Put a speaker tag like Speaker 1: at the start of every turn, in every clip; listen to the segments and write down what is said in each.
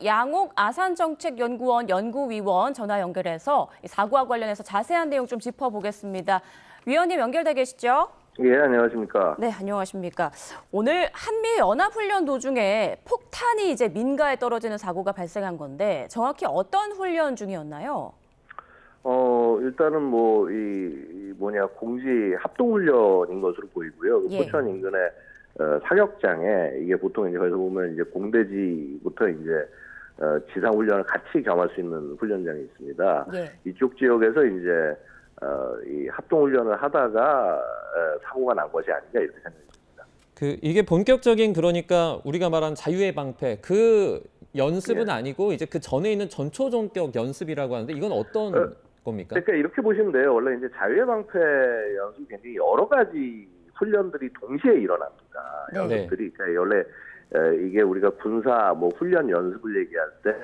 Speaker 1: 양옥 아산정책연구원 연구위원 전화 연결해서 이 사고와 관련해서 자세한 내용 좀 짚어보겠습니다. 위원님 연결돼 계시죠?
Speaker 2: 예, 안녕하십니까.
Speaker 1: 네, 안녕하십니까. 오늘 한미 연합훈련 도중에 폭탄이 이제 민가에 떨어지는 사고가 발생한 건데 정확히 어떤 훈련 중이었나요?
Speaker 2: 일단은 공지 합동훈련인 것으로 보이고요. 그
Speaker 1: 예.
Speaker 2: 포천 인근의 사격장에 이게 보통 이제 거기서 보면 이제 공대지부터 이제 지상훈련을 같이 겸할 수 있는 훈련장이 있습니다.
Speaker 1: 예.
Speaker 2: 이쪽 지역에서 이제 이 합동훈련을 하다가 사고가 난 것이 아닌가 이렇게 생각이 듭니다.
Speaker 3: 이게 본격적인 그러니까 우리가 말한 자유의 방패 그 연습은
Speaker 2: 예.
Speaker 3: 아니고 이제 그 전에 있는 전초전격 연습이라고 하는데 이건 어떤 겁니까?
Speaker 2: 그러니까 이렇게 보시면 돼요. 원래 이제 자유의 방패 연습이 굉장히 여러 가지 훈련들이 동시에 일어납니다.
Speaker 1: 네.
Speaker 2: 연습들이 그러니까 원래 이게 우리가 군사 훈련 연습을 얘기할 때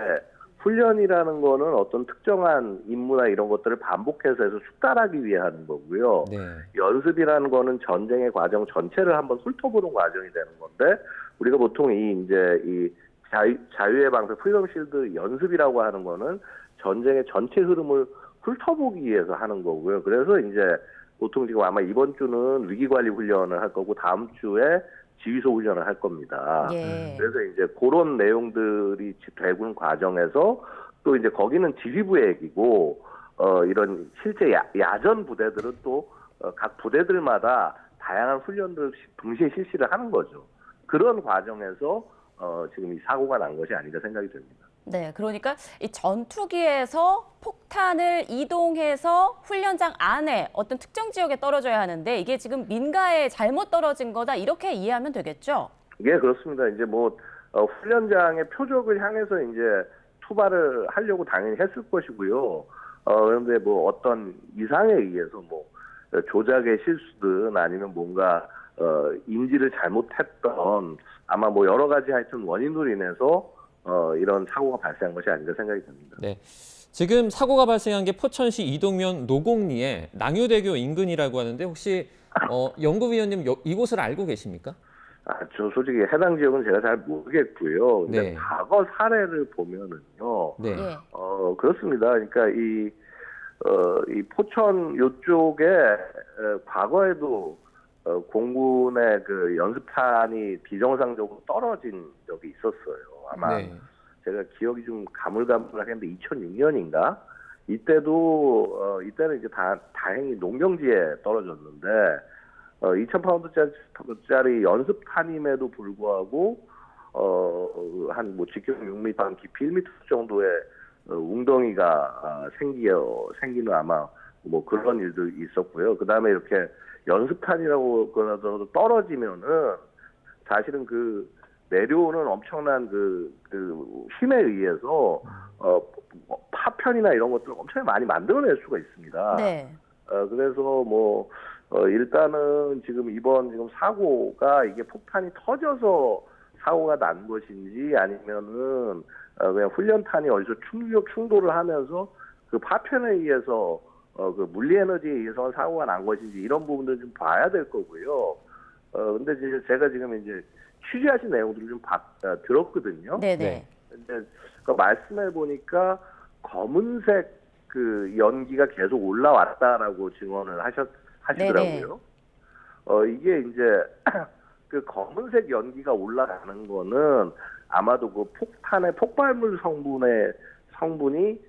Speaker 2: 훈련이라는 거는 어떤 특정한 임무나 이런 것들을 반복해서 해서 숙달하기 위해 하는 거고요.
Speaker 3: 네.
Speaker 2: 연습이라는 거는 전쟁의 과정 전체를 한번 훑어보는 과정이 되는 건데 우리가 보통 이 자유의 방패 프리덤 실드 연습이라고 하는 거는 전쟁의 전체 흐름을 훑어보기 위해서 하는 거고요. 그래서 이제 보통 지금 아마 이번 주는 위기관리 훈련을 할 거고 다음 주에 지휘소 훈련을 할 겁니다.
Speaker 1: 예.
Speaker 2: 그래서 이제 그런 내용들이 되는 과정에서 또 이제 거기는 지휘부의 얘기고 이런 실제 야전 부대들은 또 각 부대들마다 다양한 훈련들을 동시에 실시를 하는 거죠. 그런 과정에서 지금 이 사고가 난 것이 아닌가 생각이 듭니다.
Speaker 1: 네, 그러니까 이 전투기에서 폭탄을 이동해서 훈련장 안에 어떤 특정 지역에 떨어져야 하는데 이게 지금 민가에 잘못 떨어진 거다 이렇게 이해하면 되겠죠?
Speaker 2: 예, 그렇습니다. 이제 훈련장의 표적을 향해서 이제 투발을 하려고 당연히 했을 것이고요. 그런데 어떤 이상에 의해서 조작의 실수든 아니면 뭔가 인지를 잘못했던 아마 여러 가지 하여튼 원인으로 인해서 이런 사고가 발생한 것이 아닌가 생각이 듭니다.
Speaker 3: 네. 지금 사고가 발생한 게 포천시 이동면 노곡리의 낭유대교 인근이라고 하는데 혹시 연구위원님 이곳을 알고 계십니까?
Speaker 2: 저 솔직히 해당 지역은 제가 잘 모르겠고요. 근데
Speaker 3: 네.
Speaker 2: 과거 사례를 보면은요.
Speaker 3: 네.
Speaker 1: 예.
Speaker 2: 그렇습니다. 그러니까 이 포천 요쪽에 과거에도 공군의 그 연습탄이 비정상적으로 떨어진 적이 있었어요. 아마
Speaker 3: 네.
Speaker 2: 제가 기억이 좀 가물가물하겠는데 2006년인가 이때는 이제 다행히 농경지에 떨어졌는데 2,000파운드짜리 연습탄임에도 불구하고 한 직경 6m, 깊이 1m 정도의 웅덩이가 생기는 아마 그런 일도 있었고요. 그 다음에 이렇게 연습탄이라고 그러더라도 떨어지면은 사실은 내려오는 엄청난 힘에 의해서 파편이나 이런 것들을 엄청 많이 만들어낼 수가 있습니다.
Speaker 1: 네.
Speaker 2: 그래서 일단은 지금 사고가 이게 폭탄이 터져서 사고가 난 것인지 아니면은 그냥 훈련탄이 어디서 충돌을 하면서 그 파편에 의해서 그 물리 에너지에 의해서 사고가 난 것인지 이런 부분들 좀 봐야 될 거고요. 근데 제가 지금 이제 취재하신 내용들을 좀 들었거든요.
Speaker 1: 네네.
Speaker 2: 근데 말씀해 보니까 검은색 연기가 계속 올라왔다라고 증언을 하시더라고요. 이게 이제 그 검은색 연기가 올라가는 거는 아마도 그 폭탄의 폭발물 성분이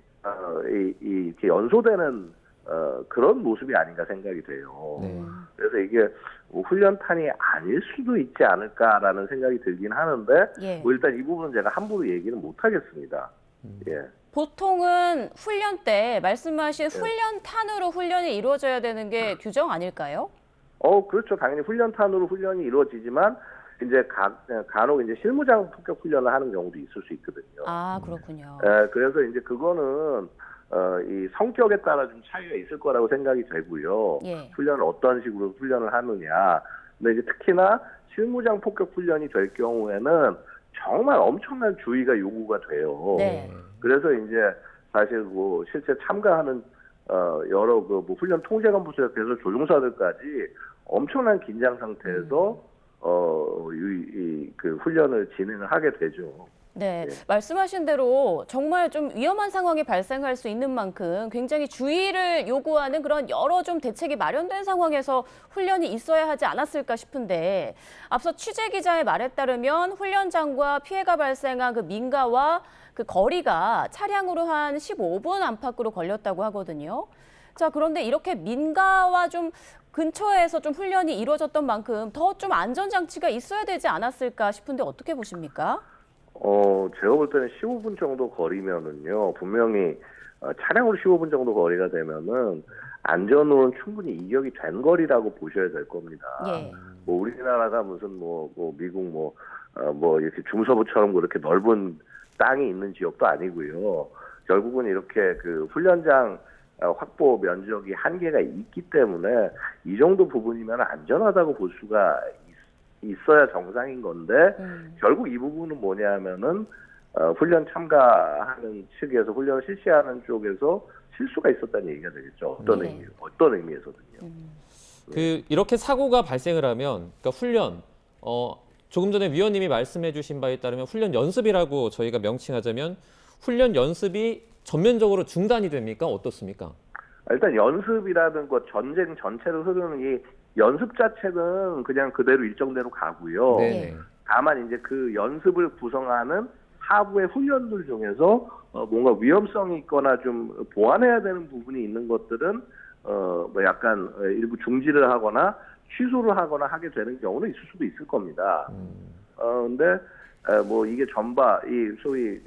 Speaker 2: 이렇게 연소되는 그런 모습이 아닌가 생각이 돼요.
Speaker 3: 네.
Speaker 2: 그래서 이게 훈련탄이 아닐 수도 있지 않을까라는 생각이 들긴 하는데
Speaker 1: 예.
Speaker 2: 일단 이 부분은 제가 함부로 얘기는 못 하겠습니다. 예.
Speaker 1: 보통은 훈련 때 말씀하신 훈련탄으로 훈련이 이루어져야 되는 게 규정 아닐까요?
Speaker 2: 그렇죠. 당연히 훈련탄으로 훈련이 이루어지지만 이제 간혹 이제 실무장 폭격 훈련을 하는 경우도 있을 수 있거든요.
Speaker 1: 아, 그렇군요.
Speaker 2: 그래서 이제 그거는 이 성격에 따라 좀 차이가 있을 거라고 생각이 되고요.
Speaker 1: 예.
Speaker 2: 훈련을 어떤 식으로 훈련을 하느냐. 근데 이제 특히나 실무장 폭격 훈련이 될 경우에는 정말 엄청난 주의가 요구가 돼요.
Speaker 1: 네.
Speaker 2: 그래서 이제 사실 실제 참가하는 여러 훈련 통제관부서에서 조종사들까지 엄청난 긴장 상태에서 그 훈련을 진행을 하게 되죠.
Speaker 1: 네,
Speaker 2: 예.
Speaker 1: 말씀하신 대로 정말 좀 위험한 상황이 발생할 수 있는 만큼 굉장히 주의를 요구하는 그런 여러 좀 대책이 마련된 상황에서 훈련이 있어야 하지 않았을까 싶은데 앞서 취재 기자의 말에 따르면 훈련장과 피해가 발생한 그 민가와 그 거리가 차량으로 한 15분 안팎으로 걸렸다고 하거든요. 자, 그런데 이렇게 민가와 좀 근처에서 좀 훈련이 이루어졌던 만큼 더 좀 안전장치가 있어야 되지 않았을까 싶은데 어떻게 보십니까?
Speaker 2: 제가 볼 때는 15분 정도 거리면은요, 분명히 차량으로 15분 정도 거리가 되면은 안전으로는 충분히 이격이 된 거리라고 보셔야 될 겁니다.
Speaker 1: 예.
Speaker 2: 뭐 우리나라가 무슨 뭐 미국 뭐 이렇게 중서부처럼 그렇게 넓은 땅이 있는 지역도 아니고요. 결국은 이렇게 그 훈련장 확보 면적이 한계가 있기 때문에 이 정도 부분이면 안전하다고 볼 수가 있어야 정상인 건데 결국 이 부분은 뭐냐면은 훈련 참가하는 측에서 훈련을 실시하는 쪽에서 실수가 있었다는 얘기가 되겠죠. 어떤 의미에서든요.
Speaker 3: 이렇게 사고가 발생을 하면 그러니까 훈련 조금 전에 위원님이 말씀해주신 바에 따르면 훈련 연습이라고 저희가 명칭하자면 훈련 연습이 전면적으로 중단이 됩니까? 어떻습니까?
Speaker 2: 일단 연습이라는 것 전쟁 전체를 흐르는 이 연습 자체는 그냥 그대로 일정대로 가고요.
Speaker 3: 네.
Speaker 2: 다만 이제 그 연습을 구성하는 하부의 훈련들 중에서 뭔가 위험성이 있거나 좀 보완해야 되는 부분이 있는 것들은 뭐 약간 일부 중지를 하거나 취소를 하거나 하게 되는 경우는 있을 수도 있을 겁니다. 근데 뭐 이게 이 소위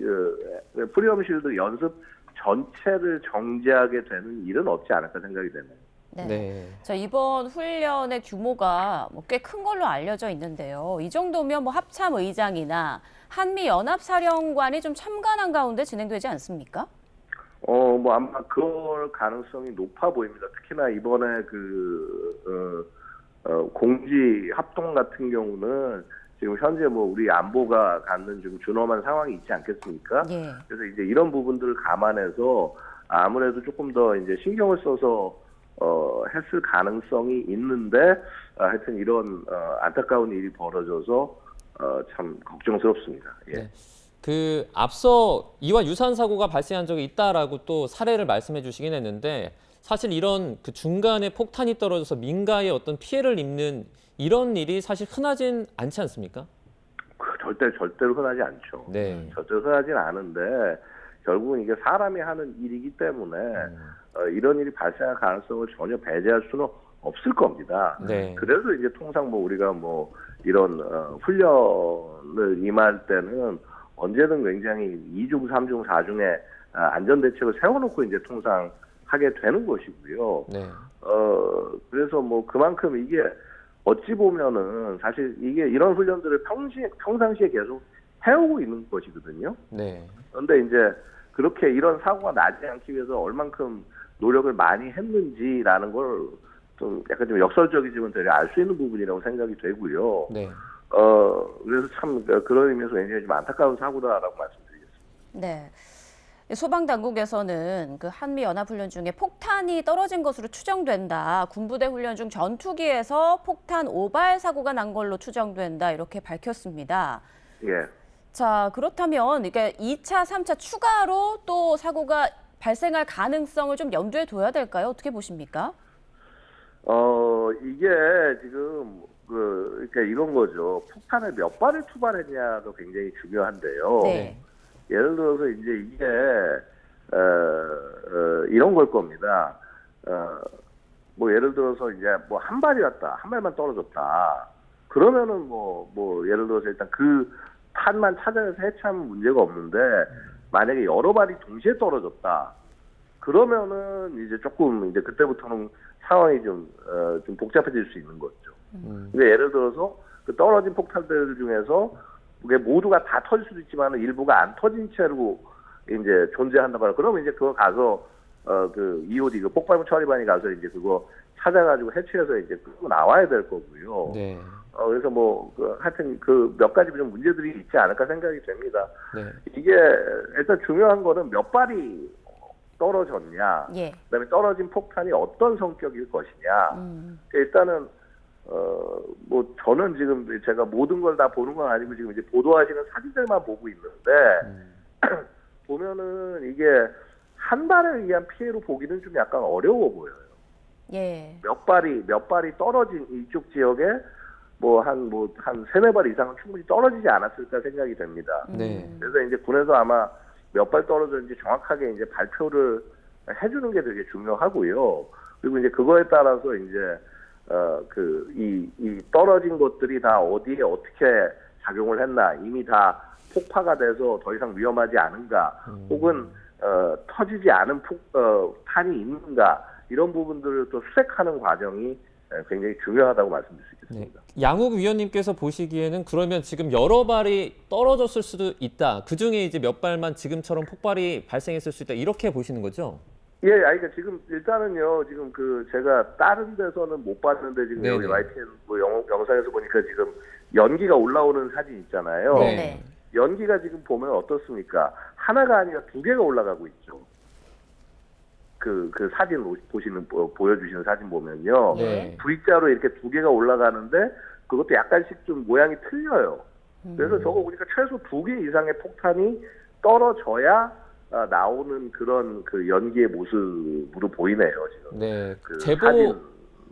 Speaker 2: 프리엄실드 연습 전체를 정지하게 되는 일은 없지 않을까 생각이 되네요.
Speaker 1: 네. 자, 이번 훈련의 규모가 꽤 큰 걸로 알려져 있는데요. 이 정도면 뭐 합참 의장이나 한미 연합사령관이 좀 참관한 가운데 진행되지 않습니까?
Speaker 2: 뭐 아마 그럴 가능성이 높아 보입니다. 특히나 이번에 공지 합동 같은 경우는 지금 현재 뭐 우리 안보가 갖는 좀 준엄한 상황이 있지 않겠습니까?
Speaker 1: 예.
Speaker 2: 그래서 이제 이런 부분들을 감안해서 아무래도 조금 더 이제 신경을 써서 했을 가능성이 있는데 하여튼 이런 안타까운 일이 벌어져서 참 걱정스럽습니다. 예.
Speaker 3: 네. 앞서 이와 유사한 사고가 발생한 적이 있다라고 또 사례를 말씀해 주시긴 했는데 사실 이런 그 중간에 폭탄이 떨어져서 민가에 어떤 피해를 입는 이런 일이 사실 흔하진 않지 않습니까?
Speaker 2: 절대로 흔하지 않죠.
Speaker 3: 네.
Speaker 2: 절대로 흔하진 않은데 결국은 이게 사람이 하는 일이기 때문에 이런 일이 발생할 가능성을 전혀 배제할 수는 없을 겁니다.
Speaker 3: 네.
Speaker 2: 그래서 이제 통상 뭐 우리가 뭐 이런 훈련을 임할 때는 언제든 굉장히 2중, 3중, 4중의 안전 대책을 세워놓고 이제 통상 하게 되는 것이고요.
Speaker 3: 네.
Speaker 2: 그래서 뭐 그만큼 이게 어찌 보면은 사실 이게 이런 훈련들을 평상시에 계속 해오고 있는 것이거든요.
Speaker 3: 네.
Speaker 2: 그런데 이제 그렇게 이런 사고가 나지 않기 위해서 얼만큼 노력을 많이 했는지라는 걸 좀 약간 좀 역설적이지만 되게 알 수 있는 부분이라고 생각이 되고요.
Speaker 3: 네.
Speaker 2: 그래서 참 그런 의미에서 굉장히 좀 안타까운 사고다라고 말씀드리겠습니다.
Speaker 1: 네. 소방당국에서는 그 한미연합훈련 중에 폭탄이 떨어진 것으로 추정된다. 군부대 훈련 중 전투기에서 폭탄 오발 사고가 난 걸로 추정된다. 이렇게 밝혔습니다.
Speaker 2: 예.
Speaker 1: 자, 그렇다면 이게 2차, 3차 추가로 또 사고가 발생할 가능성을 좀 염두에 둬야 될까요? 어떻게 보십니까?
Speaker 2: 이게 지금 그러니까 이런 거죠. 폭탄을 몇 발을 투발했냐도 굉장히 중요한데요.
Speaker 1: 네.
Speaker 2: 예를 들어서 이제 이게 이런 걸 겁니다. 뭐 예를 들어서 이제 뭐 한 발이었다, 한 발만 떨어졌다. 그러면은 뭐 예를 들어서 일단 그 탄만 찾아내서 해체하면 문제가 없는데 만약에 여러 발이 동시에 떨어졌다. 그러면은 이제 조금 이제 그때부터는 상황이 좀 복잡해질 수 있는 거죠. 그러니까 예를 들어서 그 떨어진 폭탄들 중에서 그게 모두가 다 터질 수도 있지만 일부가 안 터진 채로 이제 존재한다거나 그러면 이제 그거 가서 그 EOD 그 폭발물 처리반이 가서 이제 그거 찾아가지고 해체해서 이제 끌고 나와야 될 거고요.
Speaker 3: 네.
Speaker 2: 그래서 하여튼 그 몇 가지 좀 문제들이 있지 않을까 생각이 됩니다.
Speaker 3: 네.
Speaker 2: 이게 일단 중요한 거는 몇 발이 떨어졌냐,
Speaker 1: 예.
Speaker 2: 그다음에 떨어진 폭탄이 어떤 성격일 것이냐. 일단은 뭐 저는 지금 제가 모든 걸 다 보는 건 아니고 지금 이제 보도하시는 사진들만 보고 있는데 보면은 이게 한 발에 의한 피해로 보기는 좀 약간 어려워 보여요.
Speaker 1: 예.
Speaker 2: 몇 발이 떨어진 이쪽 지역에 한 세네 발 이상은 충분히 떨어지지 않았을까 생각이 됩니다.
Speaker 3: 네.
Speaker 2: 그래서 이제 군에서 아마 몇 발 떨어졌는지 정확하게 이제 발표를 해주는 게 되게 중요하고요. 그리고 이제 그거에 따라서 이제 이 떨어진 것들이 다 어디에 어떻게 작용을 했나, 이미 다 폭파가 돼서 더 이상 위험하지 않은가, 혹은 터지지 않은 탄이 있는가, 이런 부분들을 또 수색하는 과정이 굉장히 중요하다고 말씀드릴 수 있겠습니다.
Speaker 3: 네. 양욱 위원님께서 보시기에는 그러면 지금 여러 발이 떨어졌을 수도 있다. 그 중에 이제 몇 발만 지금처럼 폭발이 발생했을 수 있다. 이렇게 보시는 거죠?
Speaker 2: 예, 그러니까 지금 일단은요, 지금 제가 다른 데서는 못 봤는데 지금 여기 YTN 영상에서 보니까 지금 연기가 올라오는 사진 있잖아요.
Speaker 1: 네네.
Speaker 2: 연기가 지금 보면 어떻습니까? 하나가 아니라 두 개가 올라가고 있죠. 그 사진 보여주시는 사진 보면요.
Speaker 3: 네.
Speaker 2: V자로 이렇게 두 개가 올라가는데 그것도 약간씩 좀 모양이 틀려요. 그래서 저거 보니까 최소 2개 이상의 폭탄이 떨어져야 나오는 그런 연기의 모습으로 보이네요, 지금.
Speaker 3: 네.
Speaker 2: 사진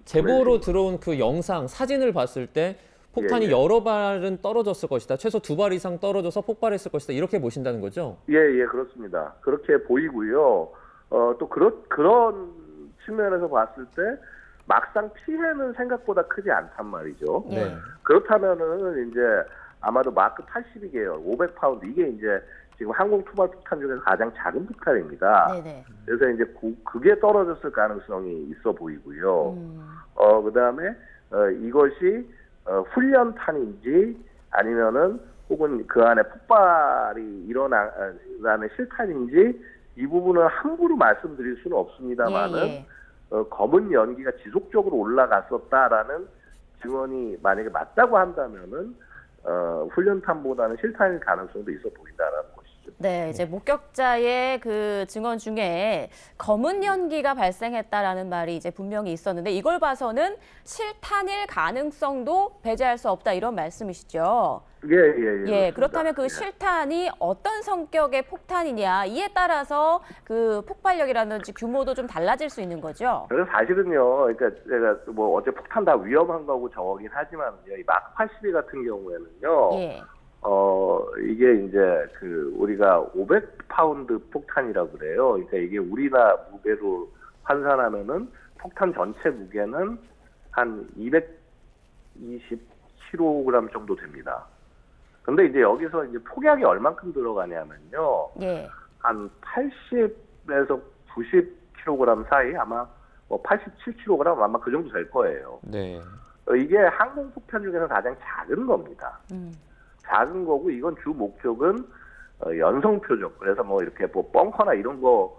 Speaker 3: 제보로 들어온 그 영상, 사진을 봤을 때 폭탄이 여러 발은 떨어졌을 것이다. 최소 2발 이상 떨어져서 폭발했을 것이다. 이렇게 보신다는 거죠?
Speaker 2: 예, 그렇습니다. 그렇게 보이고요. 또 그런 측면에서 봤을 때 막상 피해는 생각보다 크지 않단 말이죠.
Speaker 3: 네.
Speaker 2: 그렇다면은 이제 아마도 마크 82 계열 500파운드, 이게 이제 지금 항공 투발 폭탄 중에서 가장 작은 폭탄입니다.
Speaker 1: 네네.
Speaker 2: 그래서 이제 그게 떨어졌을 가능성이 있어 보이고요. 그다음에 이것이 훈련탄인지 아니면은 혹은 그 안에 폭발이 일어나는 실탄인지 이 부분은 함부로 말씀드릴 수는 없습니다만은 검은 연기가 지속적으로 올라갔었다라는 증언이 만약에 맞다고 한다면은 훈련탄보다는 실탄일 가능성도 있어 보인다라는 것이죠.
Speaker 1: 네, 이제 목격자의 그 증언 중에 검은 연기가 발생했다라는 말이 이제 분명히 있었는데 이걸 봐서는 실탄일 가능성도 배제할 수 없다 이런 말씀이시죠?
Speaker 2: 예.
Speaker 1: 그렇다면 그 실탄이 어떤 성격의 폭탄이냐 이에 따라서 그 폭발력이라든지 규모도 좀 달라질 수 있는 거죠?
Speaker 2: 그래서 사실은요, 그러니까 제가 어제 폭탄 다 위험한 거고 저긴 하지만요, 이 마크 82 같은 경우에는요, 이게 이제 우리가 500파운드 폭탄이라고 그래요. 그러니까 이게 우리나라 무게로 환산하면은 폭탄 전체 무게는 한 220kg 정도 됩니다. 근데 이제 여기서 이제 폭약이 얼만큼 들어가냐면요. 한 80에서 90kg 사이, 아마 87kg 아마 그 정도 될 거예요.
Speaker 3: 네.
Speaker 2: 이게 항공 폭탄 중에서 가장 작은 겁니다. 작은 거고, 이건 주 목적은 연성 표적, 그래서 이렇게 벙커나 이런 거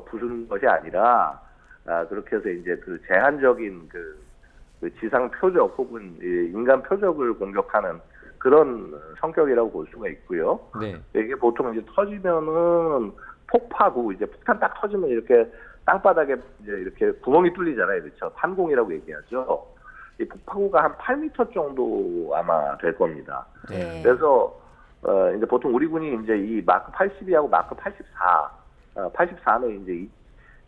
Speaker 2: 부수는 것이 아니라 그렇게 해서 이제 제한적인 지상 표적 혹은 인간 표적을 공격하는 그런 성격이라고 볼 수가 있고요.
Speaker 3: 네.
Speaker 2: 이게 보통 이제 터지면은 폭파구, 이제 폭탄 딱 터지면 이렇게 땅바닥에 이제 이렇게 구멍이 뚫리잖아요, 그렇죠? 탄공이라고 얘기하죠. 이 폭파구가 한 8m 정도 아마 될 겁니다.
Speaker 1: 네.
Speaker 2: 그래서 이제 보통 우리 군이 이제 이 마크 82하고 마크 84는 이제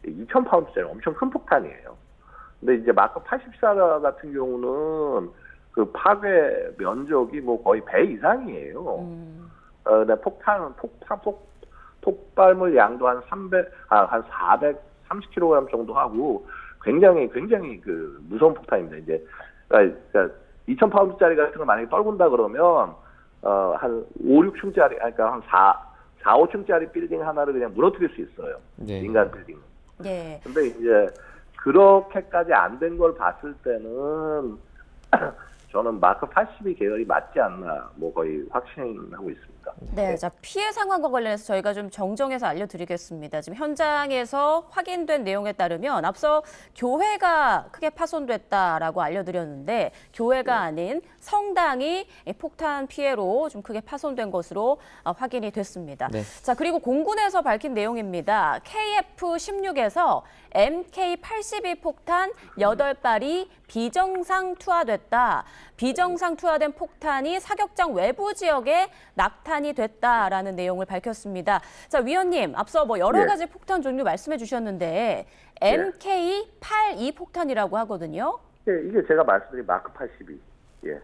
Speaker 2: 2,000파운드짜리 엄청 큰 폭탄이에요. 근데 이제 마크 84 같은 경우는 그 파괴 면적이 거의 배 이상이에요. 근데 폭발물 양도 한 430kg 정도 하고 굉장히 무서운 폭탄입니다. 이제 그러니까 2,000파운드짜리 같은 걸 만약에 떨군다 그러면 한 5, 6층짜리, 그러니까 한 4, 5층짜리 빌딩 하나를 그냥 무너뜨릴 수 있어요.
Speaker 3: 네.
Speaker 2: 인간 빌딩.
Speaker 1: 네.
Speaker 2: 근데 이제 그렇게까지 안 된 걸 봤을 때는 저는 마크 82 계열이 맞지 않나 거의 확신하고 있습니다. 있습니다.
Speaker 1: 네, 자, 피해 상황과 관련해서 저희가 좀 정정해서 알려드리겠습니다. 지금 현장에서 확인된 내용에 따르면 앞서 교회가 크게 파손됐다라고 알려드렸는데 교회가 아닌 성당이 이 폭탄 피해로 좀 크게 파손된 것으로 확인이 됐습니다.
Speaker 3: 네.
Speaker 1: 자, 그리고 공군에서 밝힌 내용입니다. KF-16에서 MK-82 폭탄 8발이 비정상 투하됐다. 비정상 투하된 폭탄이 사격장 외부 지역에 낙탄이 됐다라는 내용을 밝혔습니다. 자, 위원님, 앞서 뭐 여러
Speaker 2: 예.
Speaker 1: 가지 폭탄 종류 말씀해 주셨는데
Speaker 2: 예.
Speaker 1: MK-82 폭탄이라고 하거든요.
Speaker 2: 예, 이게 제가 말씀드린 마크 82. 예.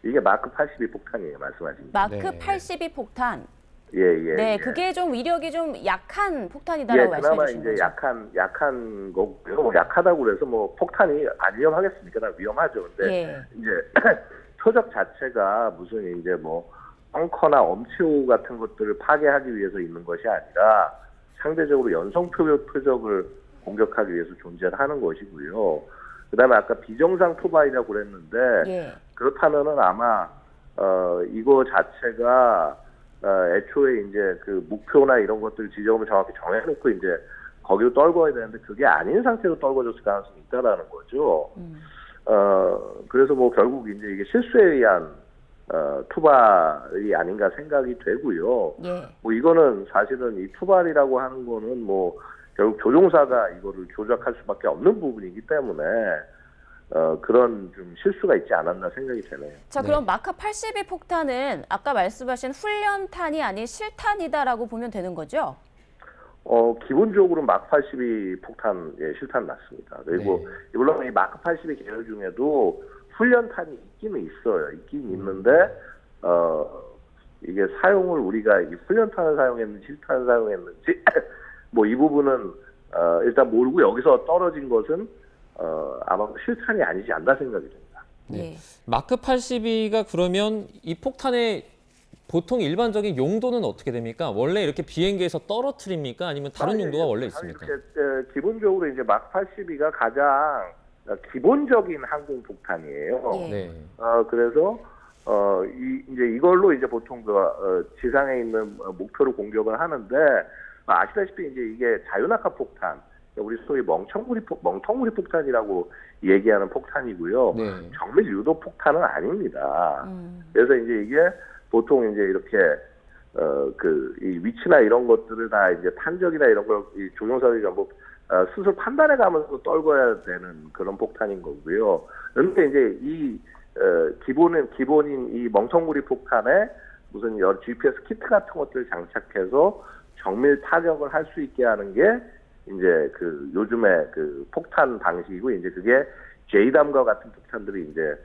Speaker 2: 이게 마크 82 폭탄이에요, 말씀하신 게.
Speaker 1: 마크
Speaker 3: 네.
Speaker 1: 82 폭탄.
Speaker 2: 예, 예.
Speaker 1: 네,
Speaker 2: 예.
Speaker 1: 그게 좀 위력이 좀 약한
Speaker 2: 예,
Speaker 1: 폭탄이다라고 말씀해
Speaker 2: 그나마
Speaker 1: 주신
Speaker 2: 이제
Speaker 1: 거죠.
Speaker 2: 약한 거고요. 뭐 약하다고 그래서 뭐 폭탄이 안 위험하겠습니까? 다 위험하죠. 근데
Speaker 1: 예.
Speaker 2: 이제 표적 자체가 무슨 이제 뭐 벙커나 엄치호 같은 것들을 파괴하기 위해서 있는 것이 아니라 상대적으로 연성 표적을 공격하기 위해서 존재하는 것이고요. 그다음에 아까 비정상 투발이라고 그랬는데
Speaker 1: 예.
Speaker 2: 그렇다면은 아마 이거 자체가 애초에 이제 그 목표나 이런 것들 지점을 정확히 정해놓고 이제 거기로 떨궈야 되는데 그게 아닌 상태로 떨궈졌을 가능성이 있다라는 거죠. 그래서 뭐 결국 이제 이게 실수에 의한 투발이 아닌가 생각이 되고요.
Speaker 1: 예.
Speaker 2: 뭐 이거는 사실은 이 투발이라고 하는 거는 뭐 결국 조종사가 이거를 조작할 수밖에 없는 부분이기 때문에 그런 좀 실수가 있지 않았나 생각이 되네요.
Speaker 1: 자,
Speaker 3: 네.
Speaker 1: 그럼 마크 82 폭탄은 아까 말씀하신 훈련탄이 아닌 실탄이다라고 보면 되는 거죠?
Speaker 2: 기본적으로 마크 82 폭탄, 예, 실탄 맞습니다. 그리고
Speaker 3: 네.
Speaker 2: 물론 이 마크 82 계열 중에도 훈련탄이 있기는 있어요. 있긴 있는데, 이게 사용을 우리가 이 훈련탄을 사용했는지 실탄을 사용했는지, 뭐 이 부분은, 일단 모르고 여기서 떨어진 것은, 아마 실탄이 아니지 않나 생각이 듭니다.
Speaker 3: 네.
Speaker 1: 예.
Speaker 3: 마크 82가 그러면 이 폭탄의 보통 일반적인 용도는 어떻게 됩니까? 원래 이렇게 비행기에서 떨어뜨립니까? 아니면 다른 용도가 원래 있습니까?
Speaker 2: 이렇게, 기본적으로 이제 마크 82가 가장 기본적인 항공 폭탄이에요.
Speaker 1: 예.
Speaker 3: 네.
Speaker 2: 그래서 이제 이걸로 이제 보통 지상에 있는 목표를 공격을 하는데 아시다시피 이제 이게 자유낙하 폭탄, 우리 소위 멍텅구리 폭탄이라고 얘기하는 폭탄이고요.
Speaker 3: 네.
Speaker 2: 정밀 유도 폭탄은 아닙니다. 그래서 이제 이게 보통 이제 이렇게 이 위치나 이런 것들을 다 이제 탄적이나 이런 걸 이 조종사들이 전부 스스로 판단해 가면서 떨궈야 되는 그런 폭탄인 거고요. 그런데 이제 이 기본인 이 멍텅구리 폭탄에 무슨 여러 GPS 키트 같은 것들을 장착해서 정밀 타격을 할 수 있게 하는 게 이제 그 요즘의 그 폭탄 방식이고 이제 그게 JDAM과 같은 폭탄들이 이제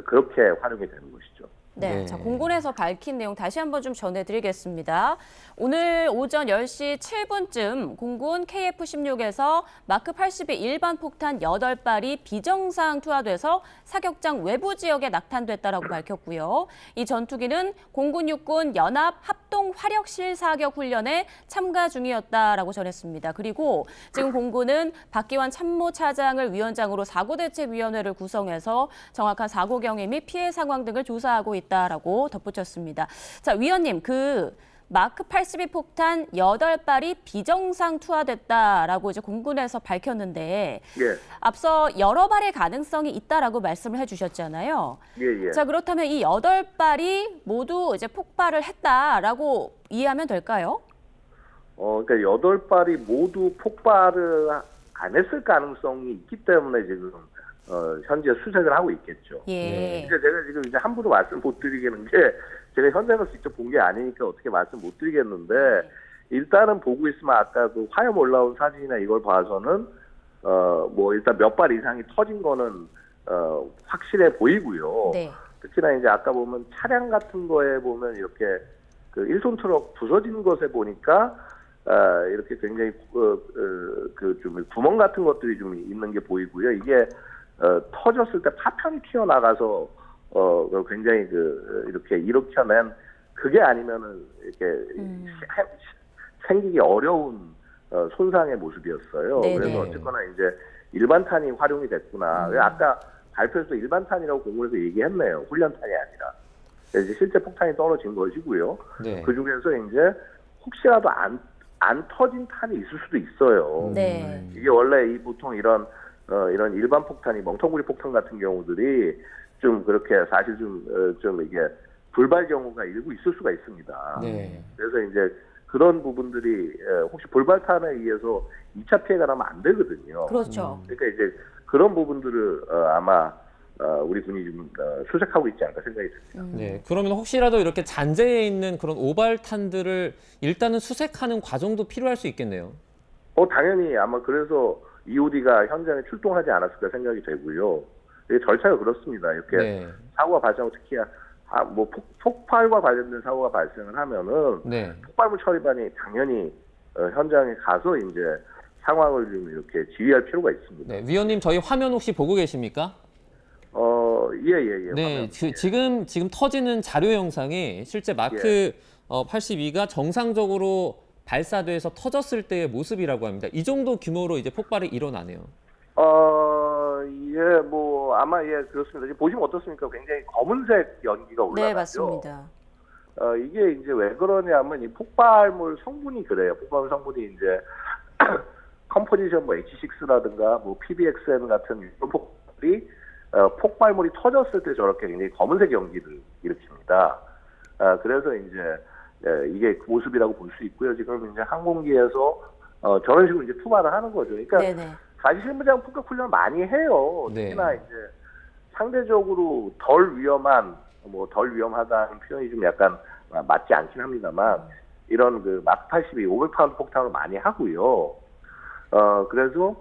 Speaker 2: 그렇게 활용이 되는 것이죠.
Speaker 1: 네,
Speaker 3: 네.
Speaker 1: 자, 공군에서 밝힌 내용 다시 한번 좀 전해드리겠습니다. 오늘 오전 10시 7분쯤 공군 KF-16에서 마크 82 일반 폭탄 8발이 비정상 투하돼서 사격장 외부 지역에 낙탄됐다라고 밝혔고요. 이 전투기는 공군 육군 연합 합동 화력 실사격 훈련에 참가 중이었다라고 전했습니다. 그리고 지금 공군은 박기환 참모차장을 위원장으로 사고대책위원회를 구성해서 정확한 사고 경위 및 피해 상황 등을 조사하고 있다라고 덧붙였습니다. 자, 위원님, 그 마크 82 폭탄 8발이 비정상 투하됐다라고 이제 공군에서 밝혔는데
Speaker 2: 예,
Speaker 1: 앞서 여러 발의 가능성이 있다라고 말씀을 해주셨잖아요.
Speaker 2: 예, 예.
Speaker 1: 자, 그렇다면 이 8발이 모두 이제 폭발을 했다라고 이해하면 될까요?
Speaker 2: 그러니까 8발이 모두 폭발을 안 했을 가능성이 있기 때문에 지금 현재 수색을 하고 있겠죠.
Speaker 1: 예.
Speaker 2: 이제 제가 지금 이제 함부로 말씀 못 드리겠는 게 제가 현장에서 직접 본 게 아니니까 어떻게 말씀 못 드리겠는데 일단은 보고 있으면 아까 그 화염 올라온 사진이나 이걸 봐서는 뭐 일단 몇 발 이상이 터진 거는 확실해 보이고요.
Speaker 1: 네.
Speaker 2: 특히나 이제 아까 보면 차량 같은 거에 보면 이렇게 그 1톤 트럭 부서진 것에 보니까 이렇게 굉장히 좀 구멍 같은 것들이 좀 있는 게 보이고요. 이게 터졌을 때 파편이 튀어나가서 굉장히 이렇게 일으켜낸 그게 아니면은 이렇게 생기기 어려운 손상의 모습이었어요.
Speaker 1: 네네.
Speaker 2: 그래서 어쨌거나 이제 일반탄이 활용이 됐구나. 왜 아까 발표에서 일반탄이라고 공군에서 얘기했네요. 훈련탄이 아니라. 이제 실제 폭탄이 떨어진 것이고요.
Speaker 3: 네.
Speaker 2: 그 중에서 이제 혹시라도 안 터진 탄이 있을 수도 있어요.
Speaker 1: 네.
Speaker 2: 이게 원래 보통 이런 일반 폭탄이 멍텅구리 폭탄 같은 경우들이 좀 그렇게 사실 좀 이게 불발 경우가 일부 있을 수가 있습니다.
Speaker 3: 네.
Speaker 2: 그래서 이제 그런 부분들이 혹시 불발탄에 의해서 2차 피해가 나면 안 되거든요.
Speaker 1: 그렇죠.
Speaker 2: 그러니까 이제 그런 부분들을 아마 우리 군이 좀 수색하고 있지 않을까 생각이 듭니다.
Speaker 3: 네. 그러면 혹시라도 이렇게 잔재해 있는 그런 오발탄들을 일단은 수색하는 과정도 필요할 수 있겠네요.
Speaker 2: 당연히 아마 그래서 EOD가 현장에 출동하지 않았을까 생각이 되고요. 이게 절차가 그렇습니다. 이렇게
Speaker 3: 네.
Speaker 2: 사고가 발생하고 특히 뭐 폭발과 관련된 사고가 발생을 하면은
Speaker 3: 네.
Speaker 2: 폭발물 처리반이 당연히 현장에 가서 이제 상황을 좀 이렇게 지휘할 필요가 있습니다.
Speaker 3: 네. 위원님 저희 화면 혹시 보고 계십니까?
Speaker 2: 예.
Speaker 3: 네. 지금 터지는 자료 영상이 실제 마크 82가 정상적으로 발사돼서 터졌을 때의 모습이라고 합니다. 이 정도 규모로 이제 폭발이 일어나네요.
Speaker 2: 예, 뭐 아마 예 그렇습니다. 지금 보시면 어떻습니까? 굉장히 검은색 연기가 올라가죠.
Speaker 1: 네, 맞습니다.
Speaker 2: 이게 이제 왜 그러냐면 이 폭발물 성분이 그래요. 폭발물 성분이 이제 컴포지션 뭐 H6라든가 뭐 PBXN 같은 이런 폭발이 폭발물이 터졌을 때 저렇게 굉장히 검은색 연기를 일으킵니다. 그래서 이제 이게 그 모습이라고 볼 수 있고요. 지금 이제 항공기에서 저런 식으로 이제 투발을 하는 거죠. 그러니까
Speaker 1: 네네.
Speaker 2: 사실 실무장 폭격 훈련을 많이 해요.
Speaker 3: 네.
Speaker 2: 특히나 이제 상대적으로 덜 위험하다는 표현이 좀 약간 맞지 않긴 합니다만 이런 그 마크 82 500파운드 폭탄을 많이 하고요. 그래서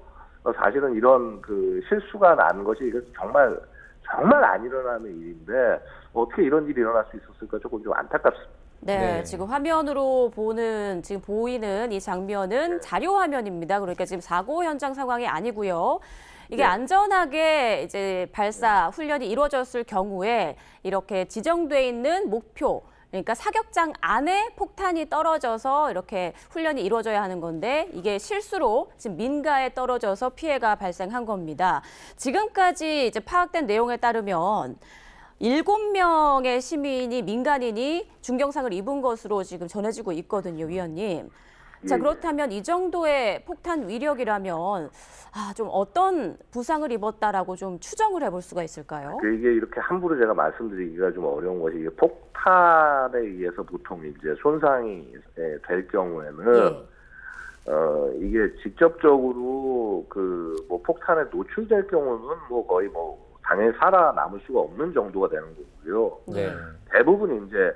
Speaker 2: 사실은 이런 그 실수가 난 것이 이거 정말 안 일어나는 일인데 어떻게 이런 일이 일어날 수 있었을까 조금 좀 안타깝습니다.
Speaker 1: 네,
Speaker 3: 네.
Speaker 1: 지금 화면으로 지금 보이는 이 장면은 자료 화면입니다. 그러니까 지금 사고 현장 상황이 아니고요. 이게
Speaker 2: 네.
Speaker 1: 안전하게 이제 발사 훈련이 이루어졌을 경우에 이렇게 지정돼 있는 목표, 그러니까 사격장 안에 폭탄이 떨어져서 이렇게 훈련이 이루어져야 하는 건데 이게 실수로 지금 민가에 떨어져서 피해가 발생한 겁니다. 지금까지 이제 파악된 내용에 따르면 7명의 시민이 민간인이 중경상을 입은 것으로 지금 전해지고 있거든요, 위원님. 자,
Speaker 2: 예.
Speaker 1: 그렇다면 이 정도의 폭탄 위력이라면 좀 어떤 부상을 입었다라고 좀 추정을 해볼 수가 있을까요?
Speaker 2: 이게 이렇게 함부로 제가 말씀드리기가 좀 어려운 것이 이게 폭탄에 의해서 보통 이제 손상이 될 경우에는 이게 직접적으로 그 뭐 폭탄에 노출될 경우는 뭐 거의 뭐 당연히 살아남을 수가 없는 정도가 되는 거고요.
Speaker 3: 네.
Speaker 2: 대부분 이제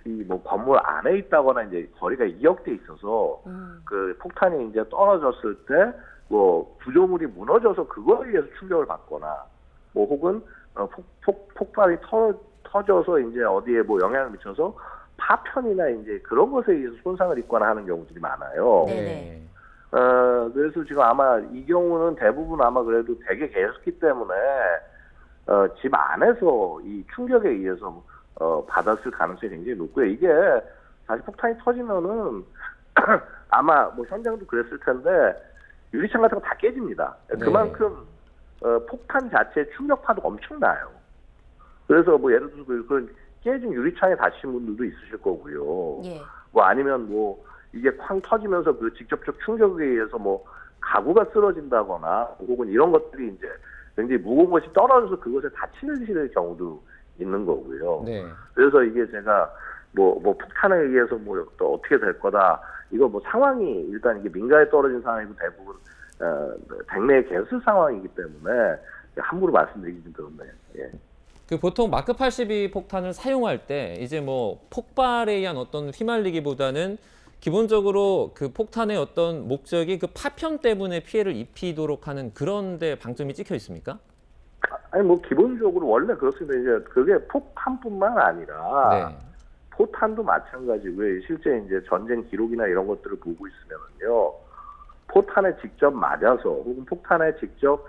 Speaker 2: 이 뭐 건물 안에 있다거나 이제 거리가 이역돼 있어서 그 폭탄이 이제 떨어졌을 때 뭐 구조물이 무너져서 그거에 의해서 충격을 받거나 뭐 혹은 폭발이 터져서 이제 어디에 뭐 영향을 미쳐서 파편이나 이제 그런 것에 의해서 손상을 입거나 하는 경우들이 많아요.
Speaker 1: 네네.
Speaker 2: 그래서 지금 아마 이 경우는 대부분 아마 그래도 되게 계셨기 때문에 집 안에서 이 충격에 의해서 받았을 가능성이 굉장히 높고요. 이게 사실 폭탄이 터지면은 아마 뭐 현장도 그랬을 텐데 유리창 같은 거 다 깨집니다.
Speaker 3: 네.
Speaker 2: 그만큼 폭탄 자체의 충격파도 엄청나요. 그래서 뭐 예를 들어서 그런 깨진 유리창에 다치신 분들도 있으실 거고요.
Speaker 1: 예.
Speaker 2: 뭐 아니면 뭐 이게 쾅 터지면서 그 직접적 충격에 의해서 뭐 가구가 쓰러진다거나 혹은 이런 것들이 이제 굉장히 무거운 것이 떨어져서 그것에 다치는 경우도 있는 거고요.
Speaker 3: 네.
Speaker 2: 그래서 이게 제가 뭐 폭탄에 의해서 뭐 또 어떻게 될 거다. 이거 뭐 상황이 일단 이게 민가에 떨어진 상황이고 대부분 백내에 개수 상황이기 때문에 함부로 말씀드리기 좀 그렇네요. 예.
Speaker 3: 그 보통 마크 82 폭탄을 사용할 때 이제 뭐 폭발에 의한 어떤 휘말리기보다는 기본적으로 그 폭탄의 어떤 목적이 그 파편 때문에 피해를 입히도록 하는 그런 데 방점이 찍혀 있습니까?
Speaker 2: 아니 뭐 기본적으로 원래 그렇습니다. 이제 그게 폭탄뿐만 아니라
Speaker 3: 네.
Speaker 2: 포탄도 마찬가지고요. 실제 이제 전쟁 기록이나 이런 것들을 보고 있으면요, 포탄에 직접 맞아서 혹은 폭탄에 직접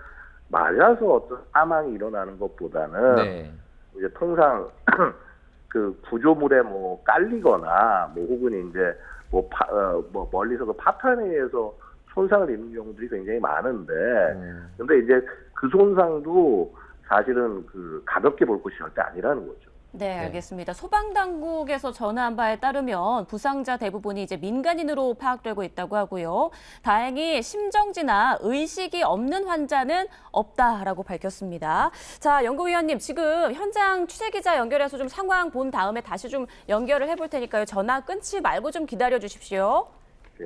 Speaker 2: 맞아서 어떤 사망이 일어나는 것보다는
Speaker 3: 네.
Speaker 2: 이제 통상 그 구조물에 뭐 깔리거나 뭐 혹은 이제 뭐 멀리서 그 파편에 의해서 손상을 입는 경우들이 굉장히 많은데, 근데 이제 그 손상도 사실은 그 가볍게 볼 것이 절대 아니라는 거죠.
Speaker 1: 네, 알겠습니다. 소방당국에서 전한 바에 따르면 부상자 대부분이 이제 민간인으로 파악되고 있다고 하고요. 다행히 심정지나 의식이 없는 환자는 없다라고 밝혔습니다. 자, 연구위원님, 지금 현장 취재기자 연결해서 좀 상황 본 다음에 다시 좀 연결을 해볼 테니까요. 전화 끊지 말고 좀 기다려 주십시오.
Speaker 2: 예.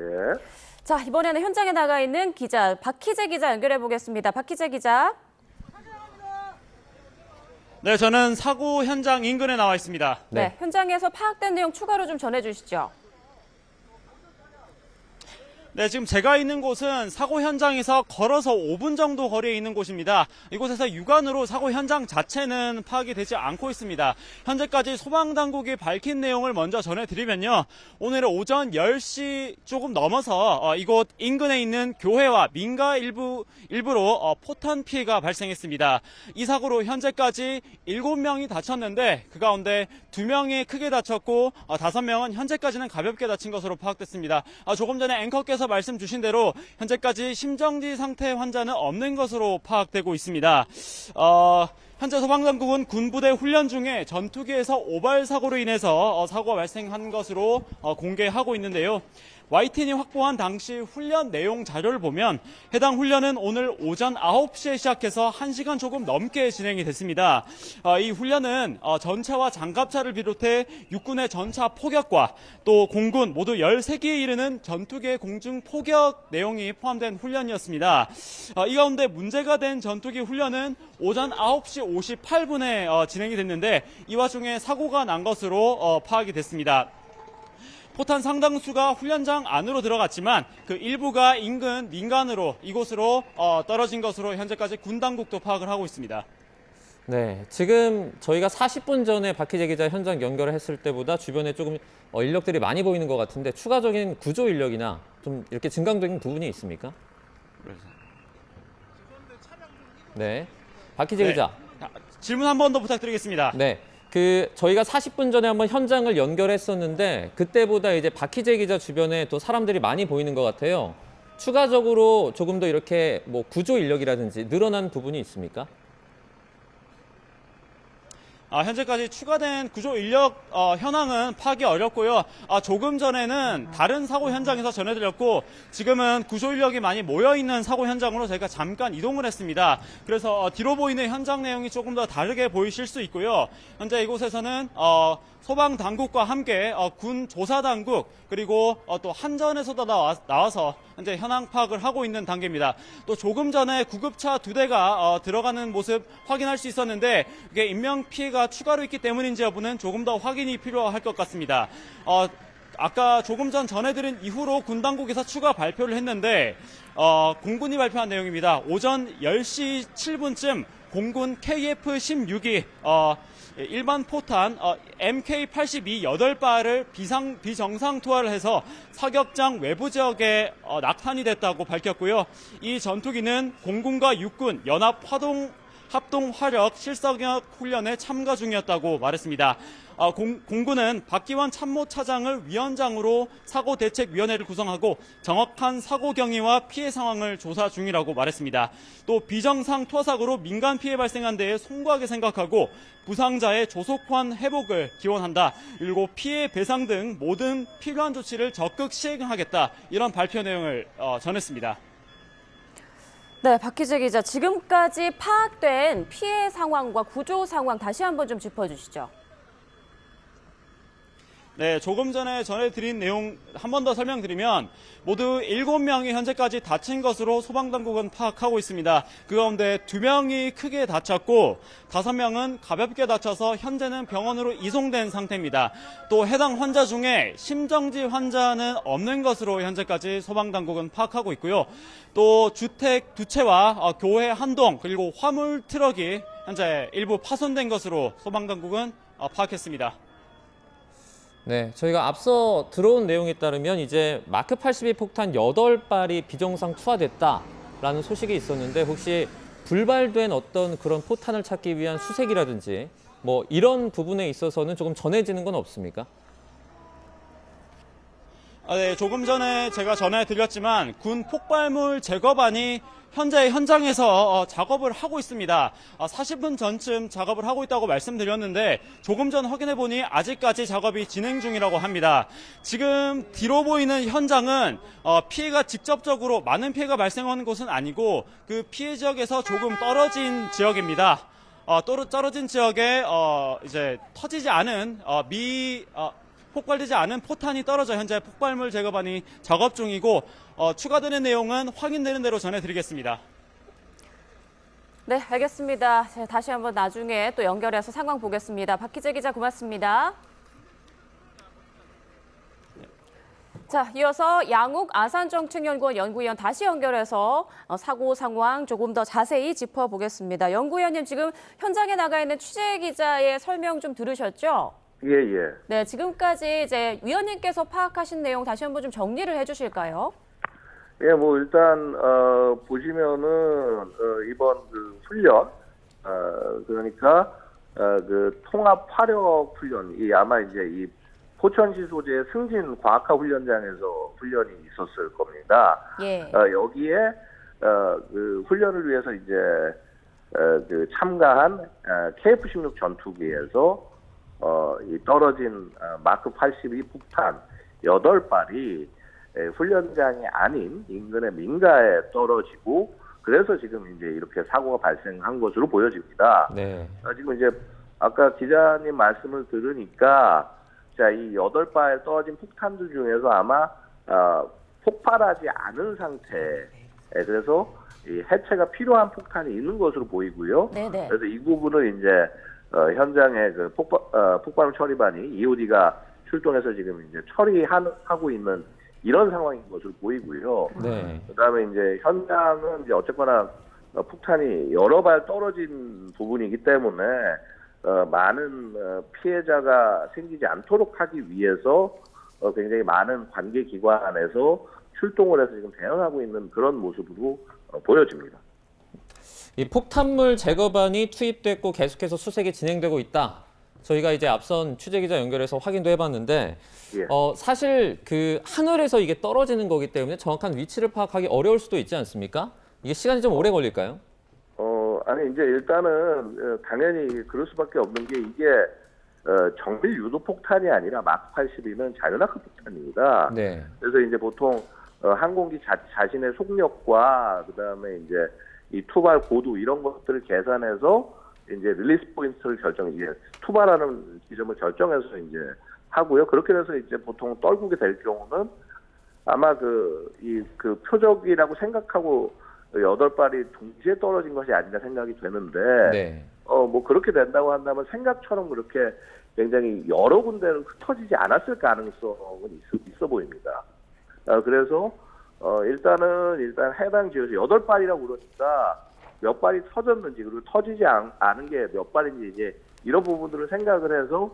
Speaker 1: 자, 이번에는 현장에 나가 있는 기자 박희재 기자 연결해 보겠습니다. 박희재 기자.
Speaker 4: 네, 저는 사고 현장 인근에 나와 있습니다.
Speaker 1: 네, 현장에서 파악된 내용 추가로 좀 전해주시죠.
Speaker 4: 네, 지금 제가 있는 곳은 사고 현장에서 걸어서 5분 정도 거리에 있는 곳입니다. 이곳에서 육안으로 사고 현장 자체는 파악이 되지 않고 있습니다. 현재까지 소방당국이 밝힌 내용을 먼저 전해드리면요. 오늘 오전 10시 조금 넘어서 이곳 인근에 있는 교회와 민가 일부로 포탄 피해가 발생했습니다. 이 사고로 현재까지 7명이 다쳤는데 그 가운데 2명이 크게 다쳤고 5명은 현재까지는 가볍게 다친 것으로 파악됐습니다. 조금 전에 앵커께서 말씀 주신 대로 현재까지 심정지 상태 환자는 없는 것으로 파악되고 있습니다. 현재 소방당국은 군부대 훈련 중에 전투기에서 오발 사고로 인해서 사고가 발생한 것으로 공개하고 있는데요. YTN이 확보한 당시 훈련 내용 자료를 보면 해당 훈련은 오늘 오전 9시에 시작해서 1시간 조금 넘게 진행이 됐습니다. 이 훈련은 전차와 장갑차를 비롯해 육군의 전차 포격과 또 공군 모두 13기에 이르는 전투기의 공중 포격 내용이 포함된 훈련이었습니다. 이 가운데 문제가 된 전투기 훈련은 오전 9시 58분에 진행이 됐는데 이 와중에 사고가 난 것으로 파악이 됐습니다. 포탄 상당수가 훈련장 안으로 들어갔지만 그 일부가 인근 민간으로 이곳으로 떨어진 것으로 현재까지 군 당국도 파악을 하고 있습니다.
Speaker 3: 네, 지금 저희가 40분 전에 박희재 기자 현장 연결을 했을 때보다 주변에 조금 인력들이 많이 보이는 것 같은데 추가적인 구조 인력이나 좀 이렇게 증강적인 부분이 있습니까? 네, 박희재
Speaker 4: 네.
Speaker 3: 기자.
Speaker 4: 질문 한 번 더 부탁드리겠습니다.
Speaker 3: 네. 저희가 40분 전에 한번 현장을 연결했었는데 그때보다 이제 박희재 기자 주변에 또 사람들이 많이 보이는 것 같아요. 추가적으로 조금 더 이렇게 뭐 구조 인력이라든지 늘어난 부분이 있습니까?
Speaker 4: 현재까지 추가된 구조 인력 현황은 파악이 어렵고요. 조금 전에는 다른 사고 현장에서 전해드렸고 지금은 구조 인력이 많이 모여있는 사고 현장으로 저희가 잠깐 이동을 했습니다. 그래서 뒤로 보이는 현장 내용이 조금 더 다르게 보이실 수 있고요. 현재 이곳에서는 소방당국과 함께 군 조사당국 그리고 또 한전에서도 나와서 현재 현황 파악을 하고 있는 단계입니다. 또 조금 전에 구급차 2대가 들어가는 모습 확인할 수 있었는데 이게 인명피해가 추가로 있기 때문인지 여부는 조금 더 확인이 필요할 것 같습니다. 아까 조금 전 전해드린 이후로 군 당국에서 추가 발표를 했는데 공군이 발표한 내용입니다. 오전 10시 7분쯤 공군 KF-16이 일반 포탄 MK-82 8발을 비정상 투하를 해서 사격장 외부 지역에 낙탄이 됐다고 밝혔고요. 이 전투기는 공군과 육군 연합 합동 화력 실사격 훈련에 참가 중이었다고 말했습니다. 공군은 박기환 참모차장을 위원장으로 사고대책위원회를 구성하고 정확한 사고 경위와 피해 상황을 조사 중이라고 말했습니다. 또 비정상 투하 사고로 민간 피해 발생한 데에 송구하게 생각하고 부상자의 조속한 회복을 기원한다. 그리고 피해 배상 등 모든 필요한 조치를 적극 시행하겠다. 이런 발표 내용을 전했습니다.
Speaker 1: 네, 박희재 기자, 지금까지 파악된 피해 상황과 구조 상황 다시 한번 좀 짚어주시죠.
Speaker 4: 네, 조금 전에 전해드린 내용 한 번 더 설명드리면 모두 7명이 현재까지 다친 것으로 소방당국은 파악하고 있습니다. 그 가운데 2명이 크게 다쳤고 5명은 가볍게 다쳐서 현재는 병원으로 이송된 상태입니다. 또 해당 환자 중에 심정지 환자는 없는 것으로 현재까지 소방당국은 파악하고 있고요. 또 주택 2채와 교회 1동 그리고 화물 트럭이 현재 일부 파손된 것으로 소방당국은 파악했습니다.
Speaker 3: 네, 저희가 앞서 들어온 내용에 따르면 이제 마크 82 폭탄 8발이 비정상 투하됐다라는 소식이 있었는데 혹시 불발된 어떤 그런 포탄을 찾기 위한 수색이라든지 뭐 이런 부분에 있어서는 조금 전해지는 건 없습니까?
Speaker 4: 네, 조금 전에 제가 전해드렸지만 군 폭발물 제거반이 현재 현장에서 작업을 하고 있습니다. 40분 전쯤 작업을 하고 있다고 말씀드렸는데 조금 전 확인해보니 아직까지 작업이 진행 중이라고 합니다. 지금 뒤로 보이는 현장은 피해가 직접적으로 많은 피해가 발생하는 곳은 아니고 그 피해 지역에서 조금 떨어진 지역입니다. 떨어진 지역에 이제 터지지 않은 폭발되지 않은 포탄이 떨어져 현재 폭발물 제거반이 작업 중이고 추가되는 내용은 확인되는 대로 전해드리겠습니다.
Speaker 1: 네, 알겠습니다. 다시 한번 나중에 또 연결해서 상황 보겠습니다. 박희재 기자 고맙습니다. 자, 이어서 양욱 아산정책연구원 연구위원 다시 연결해서 사고 상황 조금 더 자세히 짚어보겠습니다. 연구위원님, 지금 현장에 나가 있는 취재 기자의 설명 좀 들으셨죠?
Speaker 2: 예, 예.
Speaker 1: 네, 지금까지 이제 위원님께서 파악하신 내용 다시 한번 좀 정리를 해주실까요?
Speaker 2: 예, 뭐 일단 보시면은 이번 그 훈련 그러니까 그 통합 화력 훈련 이 아마 이제 이 포천시 소재 승진 과학화 훈련장에서 훈련이 있었을 겁니다.
Speaker 1: 예.
Speaker 2: 여기에 그 훈련을 위해서 이제 그 참가한 KF-16 전투기에서 이 떨어진 마크 82 폭탄 8발이 훈련장이 아닌 인근의 민가에 떨어지고 그래서 지금 이제 이렇게 사고가 발생한 것으로 보여집니다.
Speaker 3: 네.
Speaker 2: 지금 이제 아까 기자님 말씀을 들으니까 자, 이 8발 떨어진 폭탄들 중에서 아마 폭발하지 않은 상태 그래서 이 해체가 필요한 폭탄이 있는 것으로 보이고요.
Speaker 1: 네네.
Speaker 2: 그래서 이 부분을 이제 현장에 그 폭발물 처리반이 EOD가 출동해서 지금 이제 처리하고 있는 이런 상황인 것으로 보이고요.
Speaker 3: 네.
Speaker 2: 그다음에 이제 현장은 이제 어쨌거나 폭탄이 여러 발 떨어진 부분이기 때문에 많은 피해자가 생기지 않도록 하기 위해서 굉장히 많은 관계 기관에서 출동을 해서 지금 대응하고 있는 그런 모습으로 보여집니다.
Speaker 3: 이 폭탄물 제거반이 투입됐고 계속해서 수색이 진행되고 있다. 저희가 이제 앞선 취재 기자 연결해서 확인도 해봤는데
Speaker 2: 예.
Speaker 3: 사실 그 하늘에서 이게 떨어지는 거기 때문에 정확한 위치를 파악하기 어려울 수도 있지 않습니까? 이게 시간이 좀 오래 걸릴까요?
Speaker 2: 아니 이제 일단은 당연히 그럴 수밖에 없는 게 이게 정밀 유도 폭탄이 아니라 마크 82는 자연화크 폭탄입니다.
Speaker 3: 네.
Speaker 2: 그래서 이제 보통 항공기 자신의 속력과 그다음에 이제 이 투발 고도 이런 것들을 계산해서 이제 릴리스 포인트를 이제 투발하는 지점을 결정해서 이제 하고요. 그렇게 돼서 이제 보통 떨구게 될 경우는 아마 그 표적이라고 생각하고 8발이 동시에 떨어진 것이 아닌가 생각이 되는데,
Speaker 3: 네.
Speaker 2: 뭐 그렇게 된다고 한다면 생각처럼 그렇게 굉장히 여러 군데로 흩어지지 않았을 가능성은 있어 보입니다. 그래서 일단 해당 지역에서 8발이라고 그러니까 몇 발이 터졌는지 그리고 터지지 않은 게 몇 발인지 이제 이런 부분들을 생각을 해서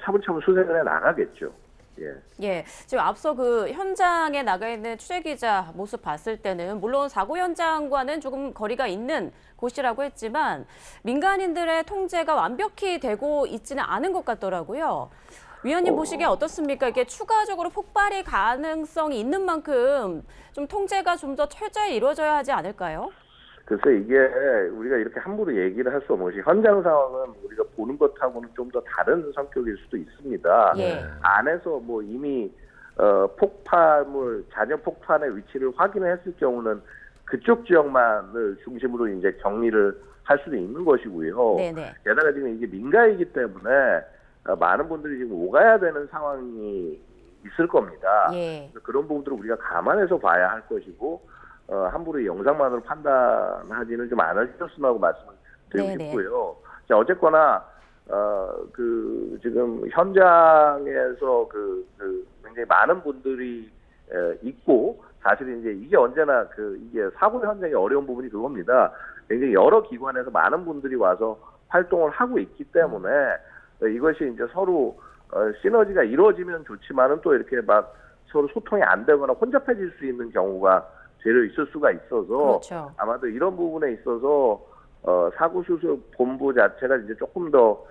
Speaker 2: 차분차분 수색을 해 나가겠죠. 예.
Speaker 1: 예, 지금 앞서 그 현장에 나가 있는 취재 기자 모습 봤을 때는 물론 사고 현장과는 조금 거리가 있는 곳이라고 했지만 민간인들의 통제가 완벽히 되고 있지는 않은 것 같더라고요. 위원님 보시기에 어떻습니까? 이게 추가적으로 폭발의 가능성이 있는 만큼 좀 통제가 좀 더 철저히 이루어져야 하지 않을까요?
Speaker 2: 글쎄 이게 우리가 이렇게 함부로 얘기를 할 수 없는 것이 현장 상황은 우리가 보는 것하고는 좀 더 다른 성격일 수도 있습니다.
Speaker 1: 예.
Speaker 2: 안에서 뭐 이미 폭발물 잔여 폭탄의 위치를 확인했을 경우는 그쪽 지역만을 중심으로 이제 격리를 할 수도 있는 것이고요.
Speaker 1: 네네.
Speaker 2: 게다가 지금 이게 민가이기 때문에 많은 분들이 지금 오가야 되는 상황이 있을 겁니다.
Speaker 1: 예.
Speaker 2: 그런 부분들을 우리가 감안해서 봐야 할 것이고 함부로 영상만으로 판단하지는 좀 않으셨으면 하고 말씀을 드리고
Speaker 1: 네네.
Speaker 2: 싶고요. 자, 어쨌거나 지금 현장에서 굉장히 많은 분들이 있고 사실 이제 이게 언제나 이게 사고 현장의 어려운 부분이 그겁니다. 굉장히 여러 기관에서 많은 분들이 와서 활동을 하고 있기 때문에 이것이 이제 서로 시너지가 이루어지면 좋지만은 또 이렇게 막 서로 소통이 안 되거나 혼잡해질 수 있는 경우가 재료 있을 수가 있어서
Speaker 1: 그렇죠.
Speaker 2: 아마도 이런 부분에 있어서 사고 수습 본부 자체가 이제 조금 더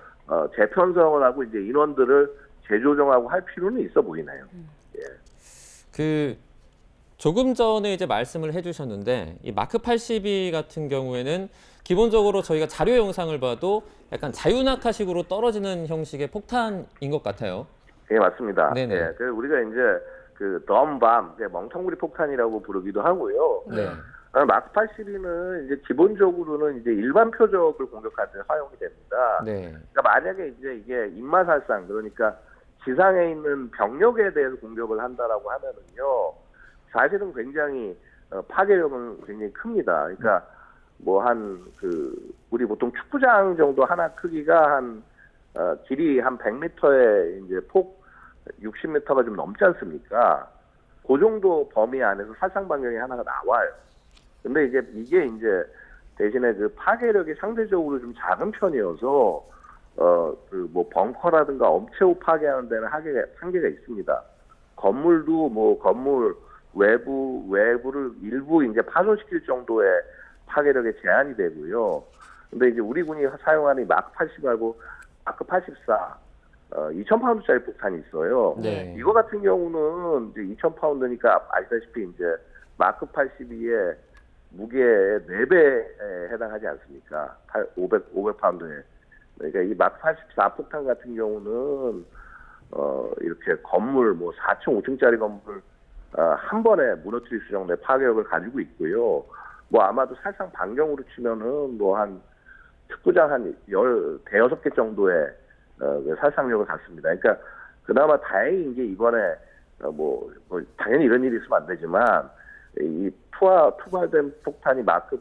Speaker 2: 재편성을 하고 이제 인원들을 재조정하고 할 필요는 있어 보이네요. 예.
Speaker 3: 조금 전에 이제 말씀을 해주셨는데 이 마크 82 같은 경우에는 기본적으로 저희가 자료 영상을 봐도 약간 자유낙하식으로 떨어지는 형식의 폭탄인 것 같아요.
Speaker 2: 예, 맞습니다.
Speaker 3: 네네.
Speaker 2: 예, 그래서 우리가 이제 그 덤밤, 멍텅구리 폭탄이라고 부르기도 하고요.
Speaker 3: 네.
Speaker 2: 마크 82는 이제 기본적으로는 이제 일반 표적을 공격할 때 사용이 됩니다.
Speaker 3: 네.
Speaker 2: 그러니까 만약에 이제 이게 인마살상, 그러니까 지상에 있는 병력에 대해서 공격을 한다라고 하면은요, 사실은 굉장히 파괴력은 굉장히 큽니다. 그러니까 뭐 우리 보통 축구장 정도 하나 크기가 길이 한 100m에 이제 폭 60m가 좀 넘지 않습니까? 그 정도 범위 안에서 살상 반경이 하나가 나와요. 근데 이게 이제 대신에 그 파괴력이 상대적으로 좀 작은 편이어서 뭐 벙커라든가 엄체호 파괴하는 데는 한계가 있습니다. 건물도 뭐 건물 외부를 일부 이제 파손시킬 정도의 파괴력에 제한이 되고요. 근데 이제 우리 군이 사용하는 마크 80하고 마크 84 2,000파운드짜리 폭탄이 있어요.
Speaker 3: 네.
Speaker 2: 이거 같은 경우는 이제 2,000파운드니까 아시다시피 이제 마크 82의 무게의 4배에 해당하지 않습니까? 500파운드에. 그러니까 이 마크 84 폭탄 같은 경우는 이렇게 건물 뭐 4층, 5층짜리 건물 한 번에 무너뜨릴 수 정도의 파괴력을 가지고 있고요. 뭐 아마도 살상 반경으로 치면은 뭐 한 축구장 한 15개 정도의 살상력을 갖습니다. 그러니까 그나마 다행인 게 이번에 뭐 당연히 이런 일이 있으면 안 되지만 이 투과된 폭탄이 마크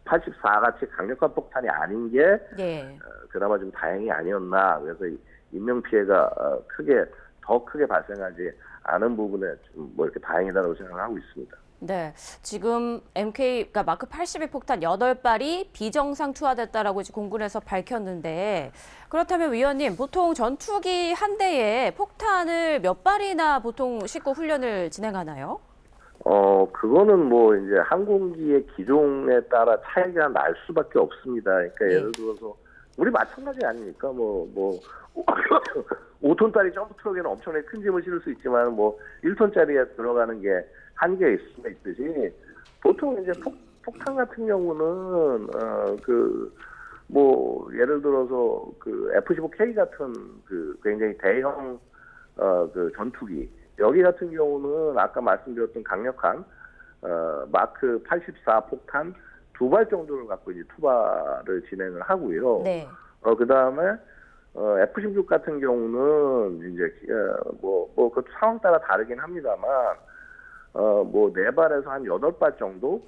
Speaker 2: 84 같이 강력한 폭탄이 아닌 게
Speaker 1: 네.
Speaker 2: 그나마 좀 다행이 아니었나. 그래서 인명 피해가 더 크게 발생하지 않은 부분에 좀 뭐 이렇게 다행이다라고 생각을 하고 있습니다.
Speaker 1: 네, 지금 그러니까 마크 82 폭탄 8발이 비정상 투하됐다라고 이제 공군에서 밝혔는데, 그렇다면 위원님, 보통 전투기 한 대에 폭탄을 몇 발이나 보통 싣고 훈련을 진행하나요?
Speaker 2: 그거는 뭐 이제 항공기의 기종에 따라 차이가 날 수밖에 없습니다. 그러니까 예를 들어서 우리 마찬가지 아닙니까? 뭐 5톤짜리 점프 트럭에는 엄청나게 큰 짐을 실을 수 있지만 뭐 1톤짜리에 들어가는 게 한계가 있을 수가 있듯이, 보통 이제 폭탄 같은 경우는 뭐 예를 들어서 그 F-15K 같은 그 굉장히 대형 그 전투기, 여기 같은 경우는 아까 말씀드렸던 강력한 마크 84 폭탄 2발 정도를 갖고 이제 투발을 진행을 하고요.
Speaker 1: 네.
Speaker 2: 그다음에 F-16 같은 경우는 이제 그 상황 따라 다르긴 합니다만 뭐 4발에서 한 8발 정도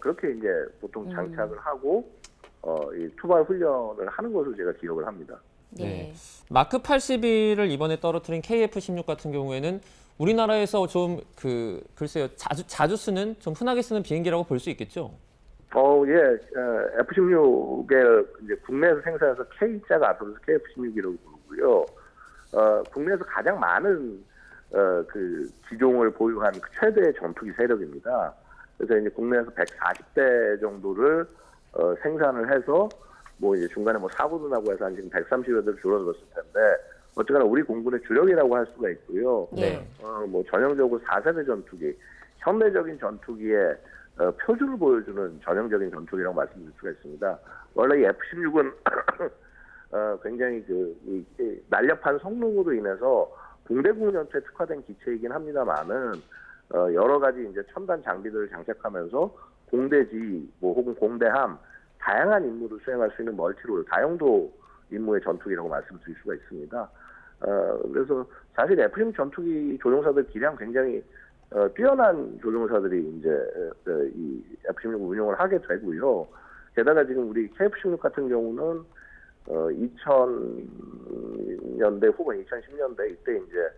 Speaker 2: 그렇게 이제 보통 장착을 하고 이 투발 훈련을 하는 것으로 제가 기억을 합니다.
Speaker 3: 네. 마크 81을 이번에 떨어뜨린 KF-16 같은 경우에는 우리나라에서 좀 글쎄요, 자주 쓰는, 좀 흔하게 쓰는 비행기라고 볼 수 있겠죠?
Speaker 2: 예. F-16을 이제 국내에서 생산해서 K자가 앞으로서 KF-16이라고 부르고요. 국내에서 가장 많은 그 기종을 보유한 그 최대 전투기 세력입니다. 그래서 이제 국내에서 140대 정도를 생산을 해서 뭐 이제 중간에 뭐 사고도 나고 해서 한 지금 130여 대로 줄어들었을 텐데, 어쨌거나 우리 공군의 주력이라고 할 수가 있고요.
Speaker 1: 네.
Speaker 2: 뭐 전형적으로 4세대 전투기, 현대적인 전투기의 표준을 보여주는 전형적인 전투기라고 말씀드릴 수가 있습니다. 원래 이 F-16은 굉장히 이 날렵한 성능으로 인해서 공대공 전투에 특화된 기체이긴 합니다만은 여러 가지 이제 첨단 장비들을 장착하면서 공대지 뭐 혹은 공대함 다양한 임무를 수행할 수 있는 멀티롤 다용도 임무의 전투기라고 말씀드릴 수가 있습니다. 그래서 사실 F-16 전투기 조종사들 기량 굉장히 뛰어난 조종사들이 이제 이 F-16 운용을 하게 되고요. 게다가 지금 우리 KF-16 같은 경우는 2000년대 후반 2010년대 이때 이제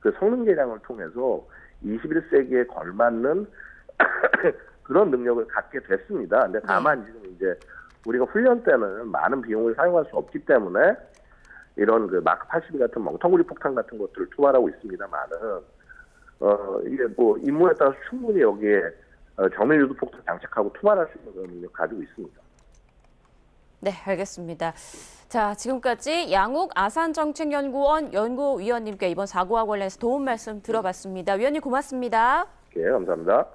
Speaker 2: 그 성능 개량을 통해서 21세기에 걸맞는 그런 능력을 갖게 됐습니다. 근데 다만 지금 이제 우리가 훈련 때는 많은 비용을 사용할 수 없기 때문에 이런 그 마크 82 같은 멍텅구리 폭탄 같은 것들을 투발하고 있습니다만은 이게 뭐 임무에 따라서 충분히 여기에 정밀 유도 폭탄 장착하고 투발할 수 있는 그런 능력 가지고 있습니다.
Speaker 1: 네, 알겠습니다. 자, 지금까지 양욱 아산정책연구원 연구위원님께 이번 사고와 관련해서 도움 말씀 들어봤습니다. 위원님 고맙습니다.
Speaker 2: 예, 감사합니다.